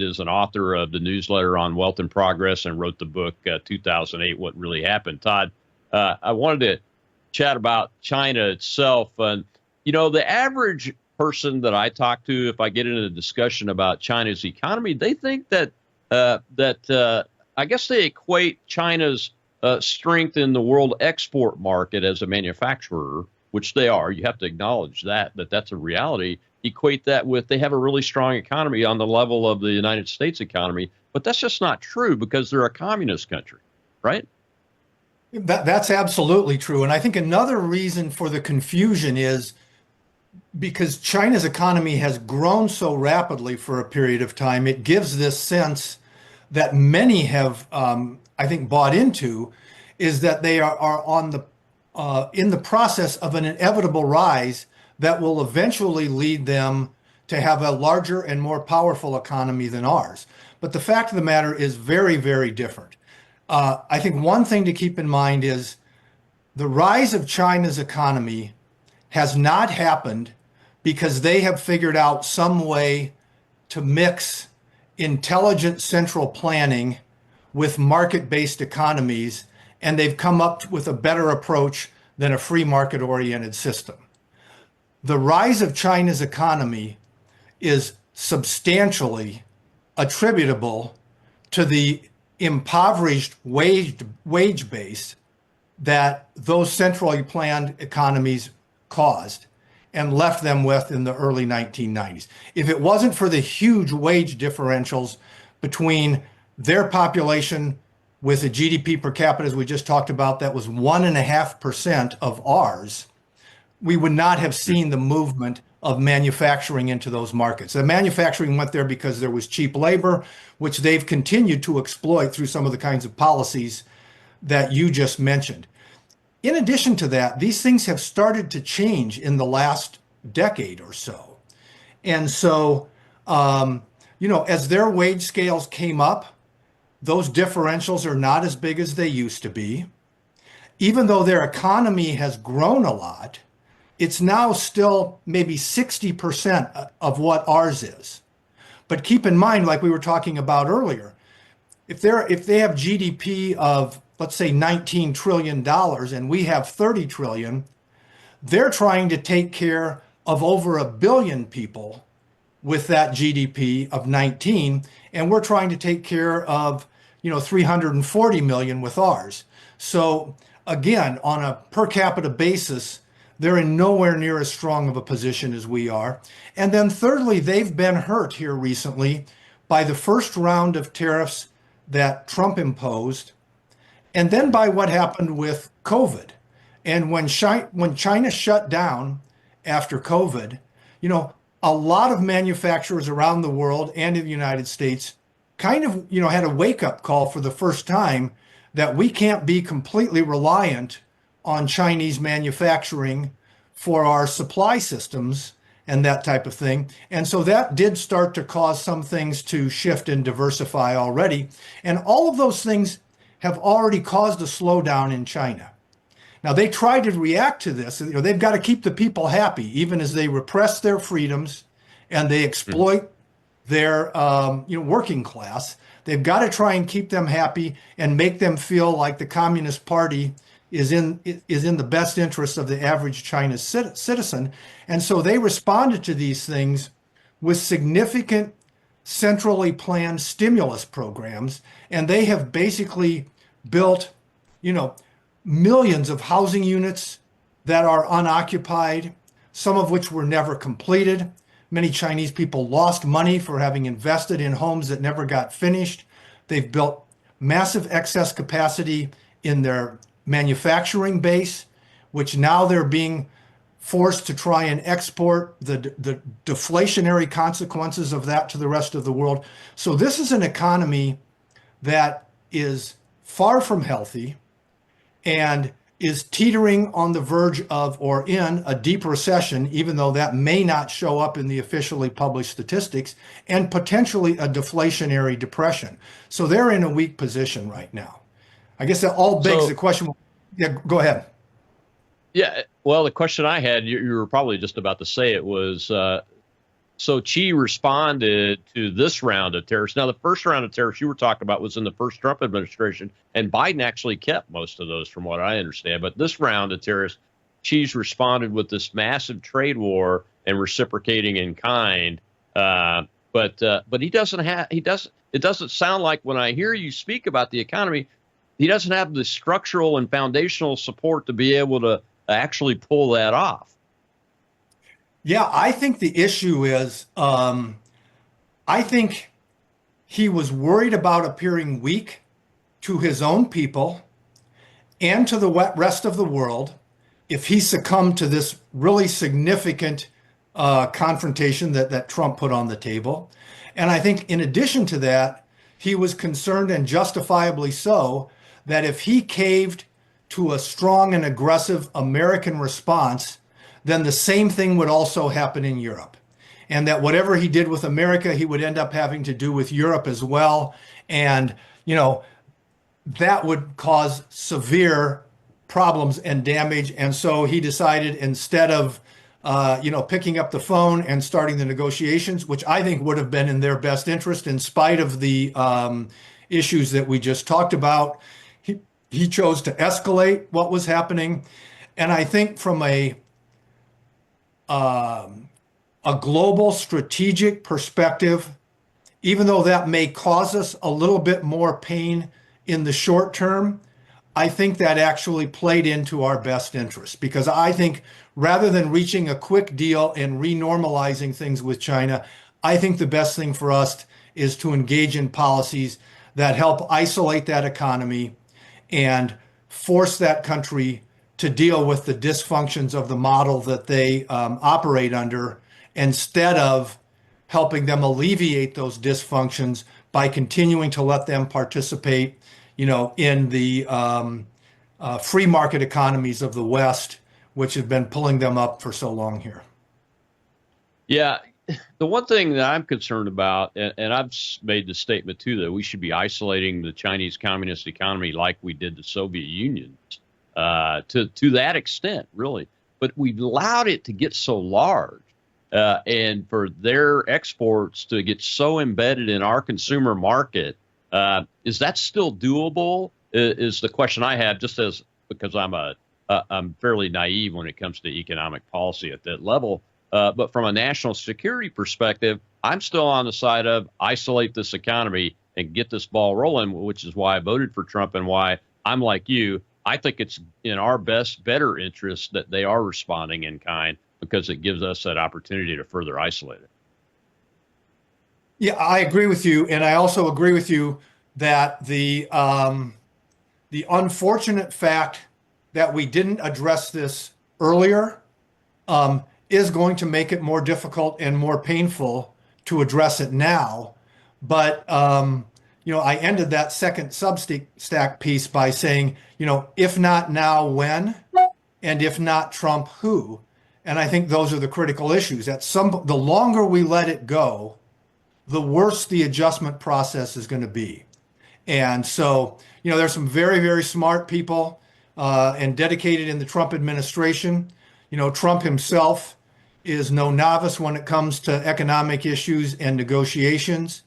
[SPEAKER 7] is an author of the newsletter On Wealth and Progress and wrote the book 2008, What Really Happened. Todd, I wanted to chat about China itself. And, you know, the average person that I talk to, if I get into a discussion about China's economy, they think that I guess they equate China's strength in the world export market as a manufacturer, which they are. You have to acknowledge that that's a reality. Equate that with they have a really strong economy on the level of the United States economy. But that's just not true because they're a communist country, right?
[SPEAKER 8] That's absolutely true. And I think another reason for the confusion is because China's economy has grown so rapidly for a period of time, it gives this sense that many have, I think, bought into, is that they are on the in the process of an inevitable rise that will eventually lead them to have a larger and more powerful economy than ours. But the fact of the matter is very, very different. I think one thing to keep in mind is the rise of China's economy has not happened because they have figured out some way to mix intelligent central planning with market-based economies, and they've come up with a better approach than a free market-oriented system. The rise of China's economy is substantially attributable to the impoverished wage base that those centrally planned economies caused and left them with in the early 1990s. If it wasn't for the huge wage differentials between their population with a GDP per capita, as we just talked about, that was 1.5% of ours, we would not have seen the movement of manufacturing into those markets. The manufacturing went there because there was cheap labor, which they've continued to exploit through some of the kinds of policies that you just mentioned. In addition to that, these things have started to change in the last decade or so. And so, as their wage scales came up, those differentials are not as big as they used to be. Even though their economy has grown a lot, it's now still maybe 60% of what ours is. But keep in mind, like we were talking about earlier, if they have GDP of, let's say, $19 trillion and we have 30 trillion, they're trying to take care of over 1 billion people with that GDP of 19, and we're trying to take care of 340 million with ours. So again, on a per capita basis, they're in nowhere near as strong of a position as we are. And then thirdly, they've been hurt here recently by the first round of tariffs that Trump imposed, and then by what happened with COVID. And when China shut down after COVID, a lot of manufacturers around the world and in the United States kind of, had a wake-up call for the first time that we can't be completely reliant on Chinese manufacturing for our supply systems and that type of thing. And so that did start to cause some things to shift and diversify already. And all of those things have already caused a slowdown in China. Now, they tried to react to this. They've got to keep the people happy, even as they repress their freedoms and they exploit their working class. They've got to try and keep them happy and make them feel like the Communist Party is in the best interest of the average Chinese citizen. And so they responded to these things with significant centrally planned stimulus programs. And they have basically built, millions of housing units that are unoccupied, some of which were never completed. Many Chinese people lost money for having invested in homes that never got finished. They've built massive excess capacity in their manufacturing base, which now they're being forced to try and export the deflationary consequences of that to the rest of the world. So this is an economy that is far from healthy and is teetering on the verge of or in a deep recession, even though that may not show up in the officially published statistics, and potentially a deflationary depression. So they're in a weak position right now. I guess that all begs the question. Yeah, go ahead.
[SPEAKER 7] Yeah, well, the question I had, you were probably just about to say it, was so Xi responded to this round of tariffs. Now, the first round of tariffs you were talking about was in the first Trump administration, and Biden actually kept most of those from what I understand. But this round of tariffs, Xi's responded with this massive trade war and reciprocating in kind. But he doesn't have, it doesn't sound like when I hear you speak about the economy, he doesn't have the structural and foundational support to be able to actually pull that off.
[SPEAKER 8] Yeah, I think the issue is, I think he was worried about appearing weak to his own people and to the rest of the world if he succumbed to this really significant confrontation that Trump put on the table. And I think in addition to that, he was concerned, and justifiably so, that if he caved to a strong and aggressive American response, then the same thing would also happen in Europe. And that whatever he did with America, he would end up having to do with Europe as well. And, that would cause severe problems and damage. And so he decided, instead of, picking up the phone and starting the negotiations, which I think would have been in their best interest in spite of the issues that we just talked about, he chose to escalate what was happening. And I think from a global strategic perspective, even though that may cause us a little bit more pain in the short term, I think that actually played into our best interest, because I think rather than reaching a quick deal and renormalizing things with China, I think the best thing for us is to engage in policies that help isolate that economy and force that country to deal with the dysfunctions of the model that they operate under, instead of helping them alleviate those dysfunctions by continuing to let them participate, in the free market economies of the West, which have been pulling them up for so long here.
[SPEAKER 7] Yeah. The one thing that I'm concerned about, and I've made the statement too, that we should be isolating the Chinese communist economy like we did the Soviet Union, to that extent, really. But we've allowed it to get so large, and for their exports to get so embedded in our consumer market. Is that still doable? Is the question I have, just because I'm fairly naive when it comes to economic policy at that level. But from a national security perspective, I'm still on the side of isolate this economy and get this ball rolling, which is why I voted for Trump and why I'm like you. I think it's in our better interest that they are responding in kind, because it gives us that opportunity to further isolate it.
[SPEAKER 8] Yeah, I agree with you. And I also agree with you that the unfortunate fact that we didn't address this earlier is going to make it more difficult and more painful to address it now. But, I ended that second Substack piece by saying, if not now, when? And if not Trump, who? And I think those are the critical issues. The longer we let it go, the worse the adjustment process is going to be. And so, there's some very, very smart people and dedicated in the Trump administration. Trump himself is no novice when it comes to economic issues and negotiations.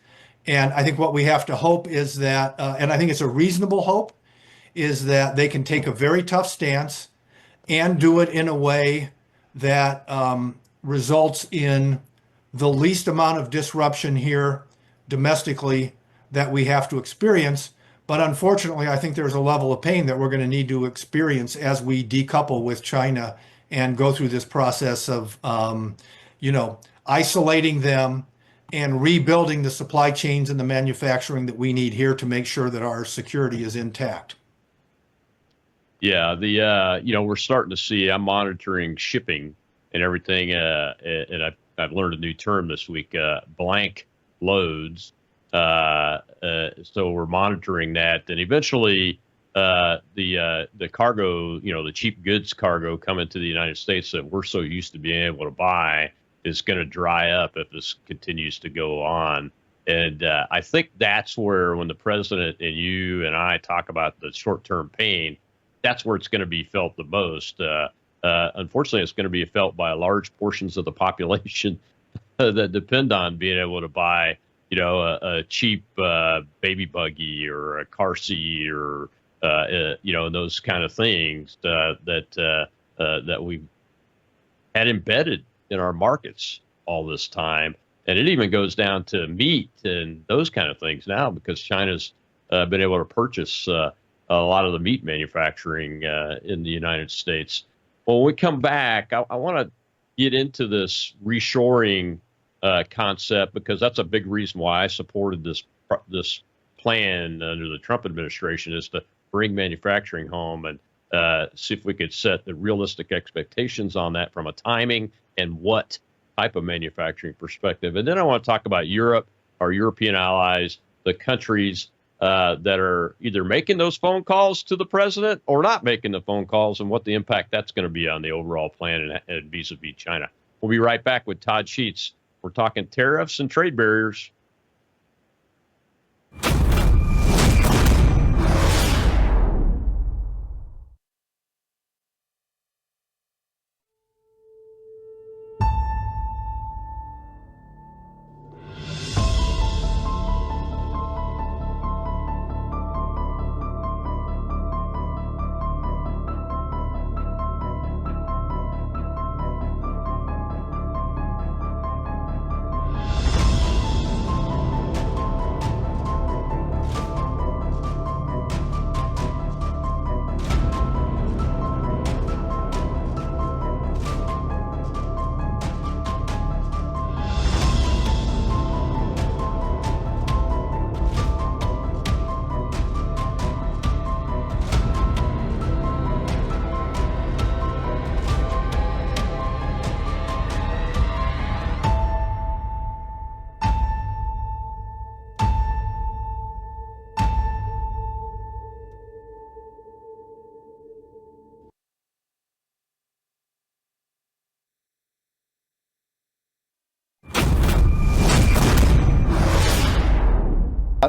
[SPEAKER 8] And I think what we have to hope is that, and I think it's a reasonable hope, is that they can take a very tough stance and do it in a way that results in the least amount of disruption here domestically that we have to experience. But unfortunately, I think there's a level of pain that we're going to need to experience as we decouple with China and go through this process of, isolating them and rebuilding the supply chains and the manufacturing that we need here to make sure that our security is intact.
[SPEAKER 7] Yeah, we're starting to see, I'm monitoring shipping and everything, and I've learned a new term this week, blank loads. So we're monitoring that, and eventually the cargo, the cheap goods cargo coming to the United States that we're so used to being able to buy is going to dry up if this continues to go on. And I think that's where, when the president and you and I talk about the short-term pain, that's where it's going to be felt the most. Unfortunately, it's going to be felt by large portions of the population that depend on being able to buy, a cheap baby buggy or a car seat or, those kind of things that we've had embedded in our markets all this time. And it even goes down to meat and those kind of things now, because China's been able to purchase a lot of the meat manufacturing in the United States. Well, when we come back, I want to get into this reshoring concept, because that's a big reason why I supported this plan under the Trump administration, is to bring manufacturing home and see if we could set the realistic expectations on that from a timing and what type of manufacturing perspective. And then I want to talk about Europe, our European allies, the countries that are either making those phone calls to the president or not making the phone calls, and what the impact that's going to be on the overall plan and vis-a-vis China. We'll be right back with Todd Sheets. We're talking tariffs and trade barriers.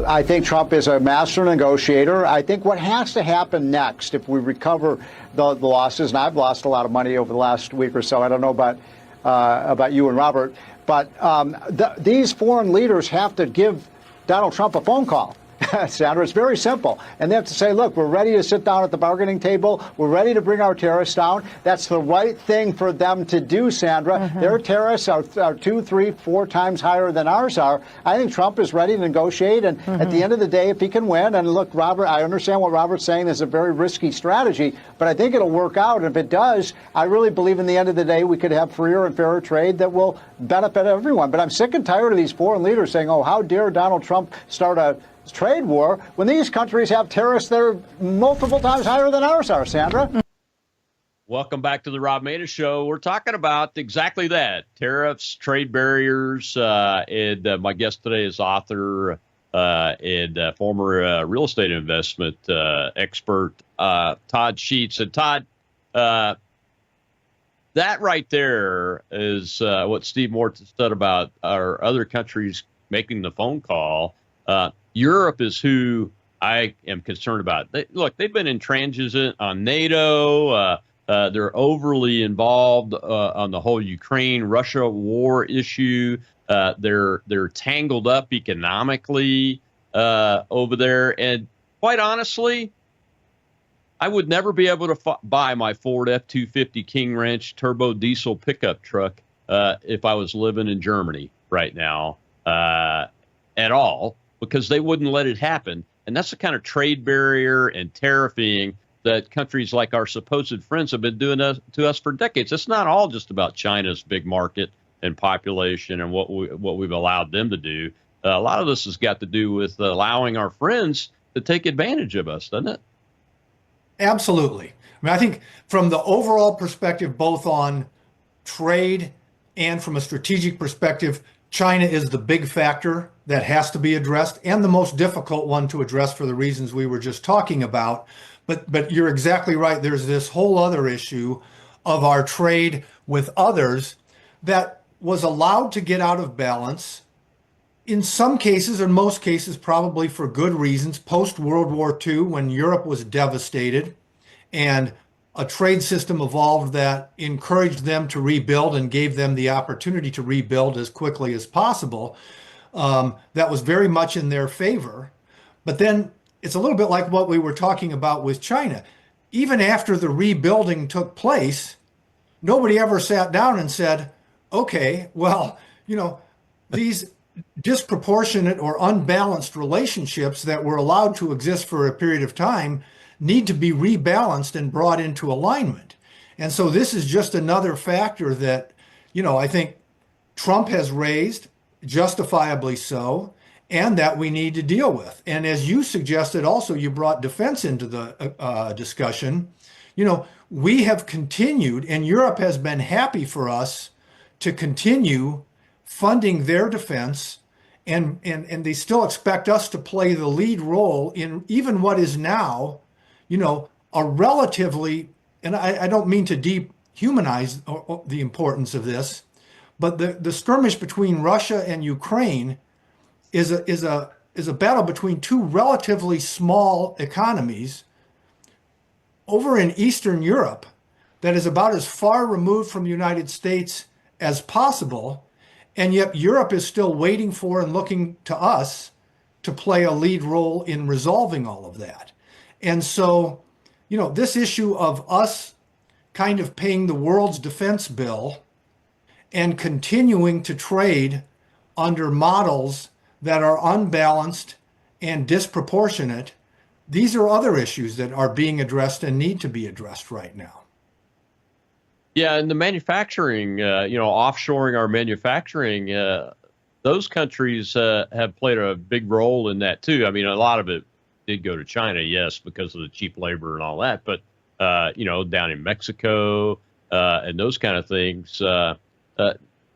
[SPEAKER 13] I think Trump is a master negotiator. I think what has to happen next, if we recover the losses, and I've lost a lot of money over the last week or so, I don't know about you and Robert, but these foreign leaders have to give Donald Trump a phone call. Sandra, it's very simple. And they have to say, look, we're ready to sit down at the bargaining table. We're ready to bring our tariffs down. That's the right thing for them to do, Sandra. Their tariffs are 2, 3, 4 times higher than ours are. I think Trump is ready to negotiate. And at the end of the day, if he can win, and look, Robert, I understand what Robert's saying is a very risky strategy, but I think it'll work out. And if it does, I really believe in the end of the day, we could have freer and fairer trade that will benefit everyone. But I'm sick and tired of these foreign leaders saying, oh, how dare Donald Trump start a trade war when these countries have tariffs that are multiple times higher than ours are, Sandra.
[SPEAKER 7] Welcome back to the Rob Maness Show. We're talking about exactly that, tariffs, trade barriers. And my guest today is author and former real estate investment expert, Todd Sheets. And Todd, that right there is what Steve Morton said about our other countries making the phone call. Europe is who I am concerned about. They've been intransigent on NATO. They're overly involved on the whole Ukraine-Russia war issue. They're tangled up economically over there. And quite honestly, I would never be able to buy my Ford F-250 King Ranch turbo diesel pickup truck if I was living in Germany right now at all, because they wouldn't let it happen. And that's the kind of trade barrier and tariffing that countries like our supposed friends have been doing to us for decades. It's not all just about China's big market and population and what we've allowed them to do. A lot of this has got to do with allowing our friends to take advantage of us, doesn't it?
[SPEAKER 8] Absolutely. I mean, I think from the overall perspective, both on trade and from a strategic perspective, China is the big factor that has to be addressed and the most difficult one to address for the reasons we were just talking about. But you're exactly right. There's this whole other issue of our trade with others that was allowed to get out of balance in some cases, or most cases, probably for good reasons, post-World War II, when Europe was devastated and a trade system evolved that encouraged them to rebuild and gave them the opportunity to rebuild as quickly as possible. That was very much in their favor. But then it's a little bit like what we were talking about with China. Even after the rebuilding took place, nobody ever sat down and said, okay, well, these disproportionate or unbalanced relationships that were allowed to exist for a period of time need to be rebalanced and brought into alignment. And so this is just another factor that, I think Trump has raised, justifiably so, and that we need to deal with. And as you suggested, also, you brought defense into the discussion. We have continued, and Europe has been happy for us to continue funding their defense and they still expect us to play the lead role in even what is now, a relatively, and I don't mean to dehumanize the importance of this, but the skirmish between Russia and Ukraine is a battle between two relatively small economies over in Eastern Europe that is about as far removed from the United States as possible, and yet Europe is still waiting for and looking to us to play a lead role in resolving all of that. And so, this issue of us kind of paying the world's defense bill and continuing to trade under models that are unbalanced and disproportionate, these are other issues that are being addressed and need to be addressed right now.
[SPEAKER 7] Yeah, and the manufacturing, offshoring our manufacturing, those countries have played a big role in that too. I mean, a lot of it did go to China, yes, because of the cheap labor and all that. But down in Mexico and those kind of things.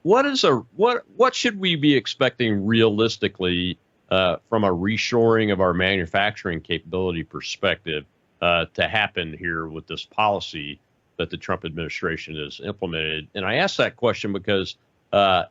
[SPEAKER 7] What should we be expecting realistically from a reshoring of our manufacturing capability perspective to happen here with this policy that the Trump administration has implemented? And I ask that question because, I,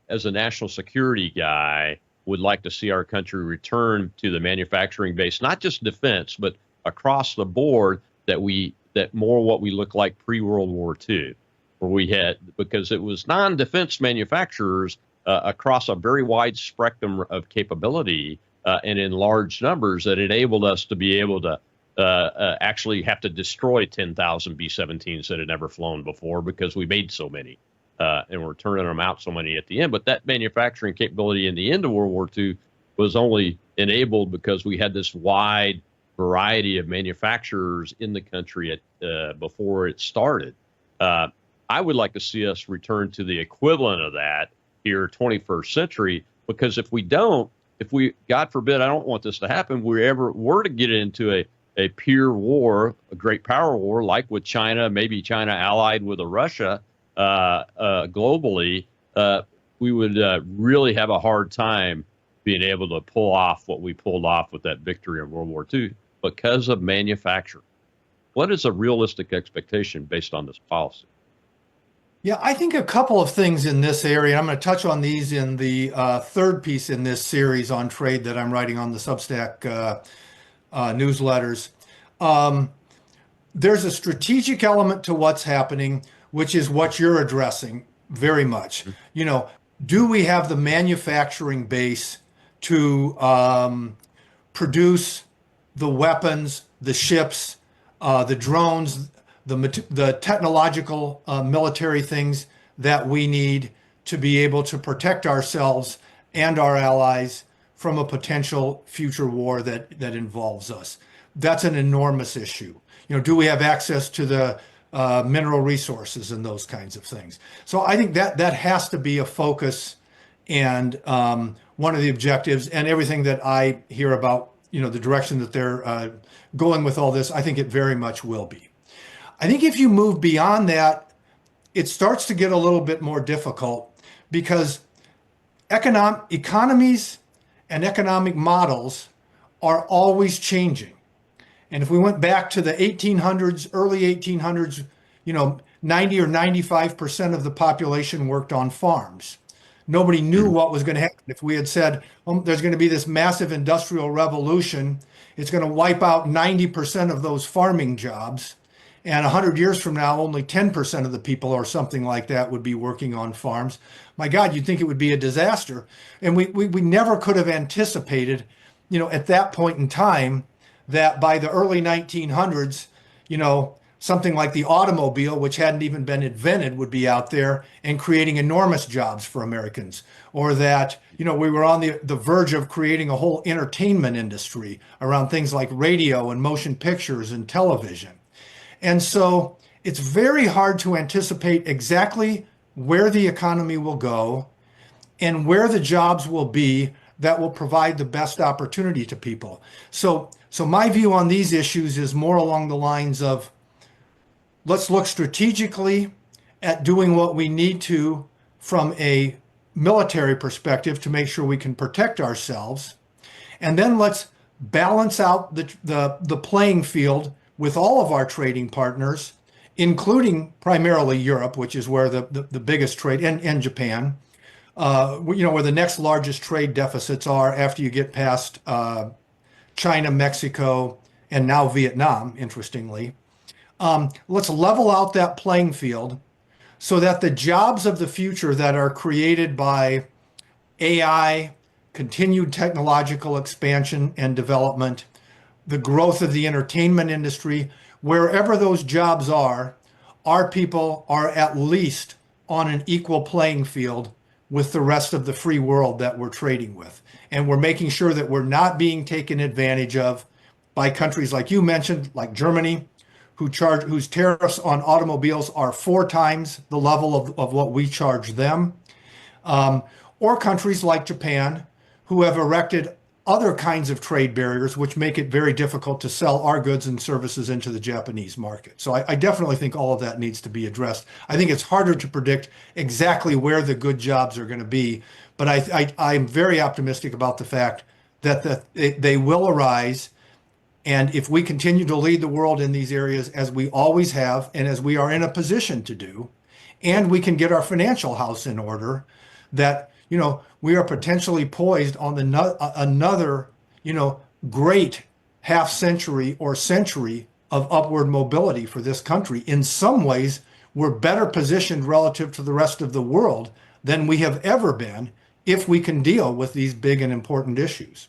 [SPEAKER 7] as a national security guy, would like to see our country return to the manufacturing base, not just defense, but across the board, that more what we look like pre-World War II, where we had, because it was non-defense manufacturers across a very wide spectrum of capability and in large numbers that enabled us to be able to actually have to destroy 10,000 B-17s that had never flown before because we made so many and we're turning them out so many at the end. But that manufacturing capability in the end of World War II was only enabled because we had this wide variety of manufacturers in the country before it started. I would like to see us return to the equivalent of that here, 21st century, because if we, God forbid, I don't want this to happen, we ever were to get into a peer war, a great power war, like with China, maybe China allied with Russia globally, we would really have a hard time being able to pull off what we pulled off with that victory in World War II because of manufacturing. What is a realistic expectation based on this policy?
[SPEAKER 8] Yeah, I think a couple of things in this area. I'm going to touch on these in the third piece in this series on trade that I'm writing on the Substack newsletters. There's a strategic element to what's happening, which is what you're addressing very much. Do we have the manufacturing base to produce the weapons, the ships, the drones, the technological military things that we need to be able to protect ourselves and our allies from a potential future war that involves us? That's an enormous issue. Do we have access to the mineral resources and those kinds of things? So I think that has to be a focus and one of the objectives, and everything that I hear about, the direction that they're going with all this, I think it very much will be. I think if you move beyond that, it starts to get a little bit more difficult because economies and economic models are always changing. And if we went back to the 1800s, early 1800s, 90 or 95% of the population worked on farms. Nobody knew what was going to happen. If we had said, there's going to be this massive industrial revolution, it's going to wipe out 90% of those farming jobs, and 100 years from now, only 10% of the people or something like that would be working on farms. My God, you'd think it would be a disaster. And we never could have anticipated, at that point in time, that by the early 1900s, something like the automobile, which hadn't even been invented, would be out there and creating enormous jobs for Americans. Or that, we were on the verge of creating a whole entertainment industry around things like radio and motion pictures and television. And so it's very hard to anticipate exactly where the economy will go and where the jobs will be that will provide the best opportunity to people. So my view on these issues is more along the lines of, let's look strategically at doing what we need to from a military perspective to make sure we can protect ourselves. And then let's balance out the playing field with all of our trading partners, including primarily Europe, which is where the biggest trade, and Japan, where the next largest trade deficits are after you get past China, Mexico, and now Vietnam, interestingly. Let's level out that playing field so that the jobs of the future that are created by AI, continued technological expansion and development, the growth of the entertainment industry, wherever those jobs are, our people are at least on an equal playing field with the rest of the free world that we're trading with. And we're making sure that we're not being taken advantage of by countries like you mentioned, like Germany, whose tariffs on automobiles are 4 times the level of what we charge them, or countries like Japan, who have erected other kinds of trade barriers, which make it very difficult to sell our goods and services into the Japanese market. So I definitely think all of that needs to be addressed. I think it's harder to predict exactly where the good jobs are going to be, but I'm very optimistic about the fact that they will arise. And if we continue to lead the world in these areas, as we always have, and as we are in a position to do, and we can get our financial house in order, that we are potentially poised on another, great half century or century of upward mobility for this country. In some ways, we're better positioned relative to the rest of the world than we have ever been if we can deal with these big and important issues.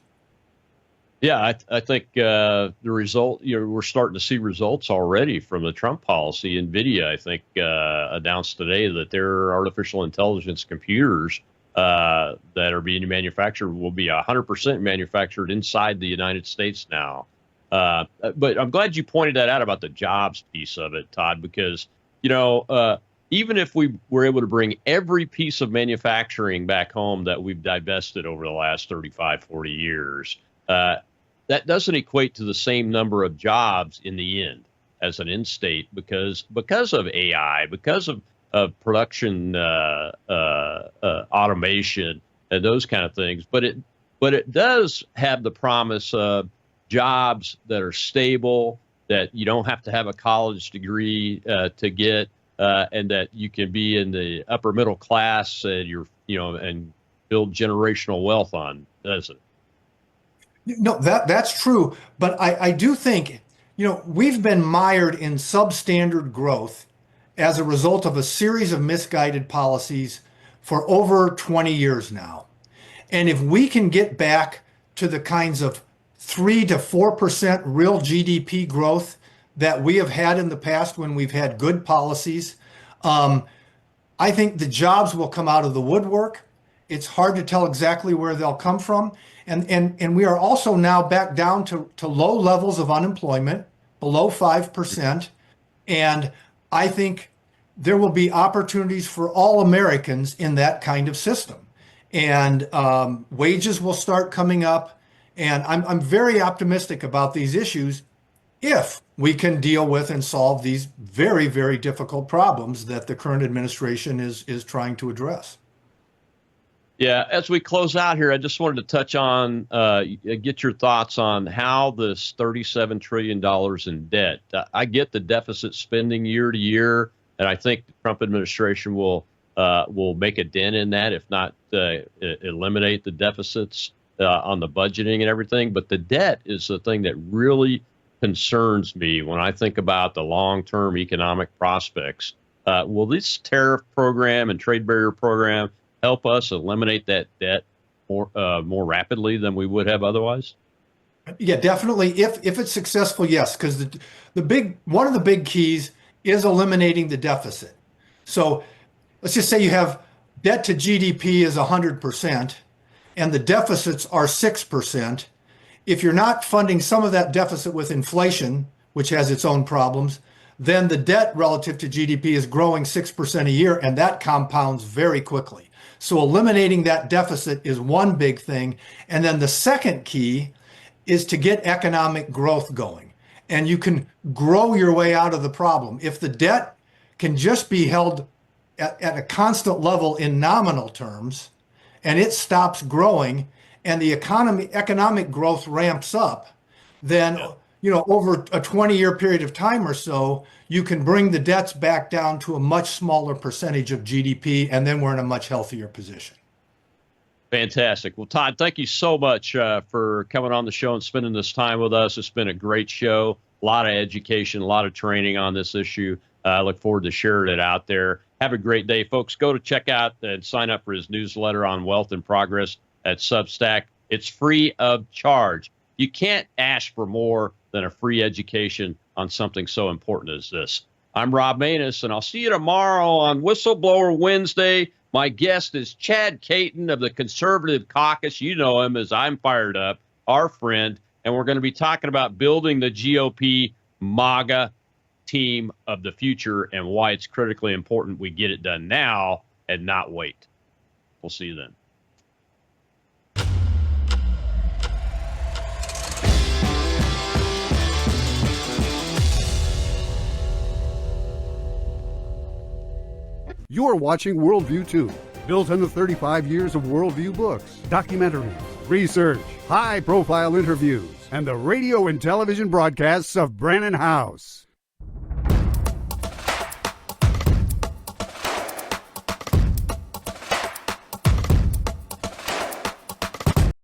[SPEAKER 7] Yeah, I think the result, we're starting to see results already from the Trump policy. NVIDIA, I think, announced today that their artificial intelligence computers that are being manufactured will be 100% manufactured inside the United States now. But I'm glad you pointed that out about the jobs piece of it, Todd, because, even if we were able to bring every piece of manufacturing back home that we've divested over the last 35, 40 years, that doesn't equate to the same number of jobs in the end as an end state because of AI, because of production automation and those kind of things. But it does have the promise of jobs that are stable, that you don't have to have a college degree to get, and that you can be in the upper middle class and and build generational wealth on, doesn't it?
[SPEAKER 8] No, that's true. But I do think, we've been mired in substandard growth as a result of a series of misguided policies for over 20 years now. And if we can get back to the kinds of 3 to 4% real GDP growth that we have had in the past when we've had good policies, I think the jobs will come out of the woodwork. It's hard to tell exactly where they'll come from. And we are also now back down to low levels of unemployment, below 5%. And I think there will be opportunities for all Americans in that kind of system. And wages will start coming up. And I'm very optimistic about these issues if we can deal with and solve these very, very difficult problems that the current administration is trying to address.
[SPEAKER 7] Yeah, as we close out here, I just wanted to touch on, get your thoughts on how this $37 trillion in debt. I get the deficit spending year to year, and I think the Trump administration will make a dent in that, if not eliminate the deficits on the budgeting and everything. But the debt is the thing that really concerns me when I think about the long-term economic prospects. Will this tariff program and trade barrier program help us eliminate that debt more rapidly than we would have otherwise?
[SPEAKER 8] Yeah, definitely. If it's successful, yes, because one of the big keys is eliminating the deficit. So let's just say you have debt to GDP is 100% and the deficits are 6%. If you're not funding some of that deficit with inflation, which has its own problems, then the debt relative to GDP is growing 6% a year, and that compounds very quickly. So eliminating that deficit is one big thing. And then the second key is to get economic growth going. And you can grow your way out of the problem. If the debt can just be held at a constant level in nominal terms, and it stops growing and the economic growth ramps up, then, over a 20-year period of time or so, you can bring the debts back down to a much smaller percentage of GDP, and then we're in a much healthier position.
[SPEAKER 7] Fantastic. Well, Todd, thank you so much for coming on the show and spending this time with us. It's been a great show, a lot of education, a lot of training on this issue. I look forward to sharing it out there. Have a great day, folks. Go to check out and sign up for his newsletter on Wealth and Progress at Substack. It's free of charge. You can't ask for more than a free education on something so important as this. I'm Rob Maness, and I'll see you tomorrow on Whistleblower Wednesday. My guest is Chad Caton of the Conservative Caucus. You know him as I'm Fired Up, our friend, and we're going to be talking about building the GOP MAGA team of the future and why it's critically important we get it done now and not wait. We'll see you then.
[SPEAKER 14] You are watching Worldview 2, built on the 35 years of Worldview books, documentaries, research, high-profile interviews, and the radio and television broadcasts of Brannon House.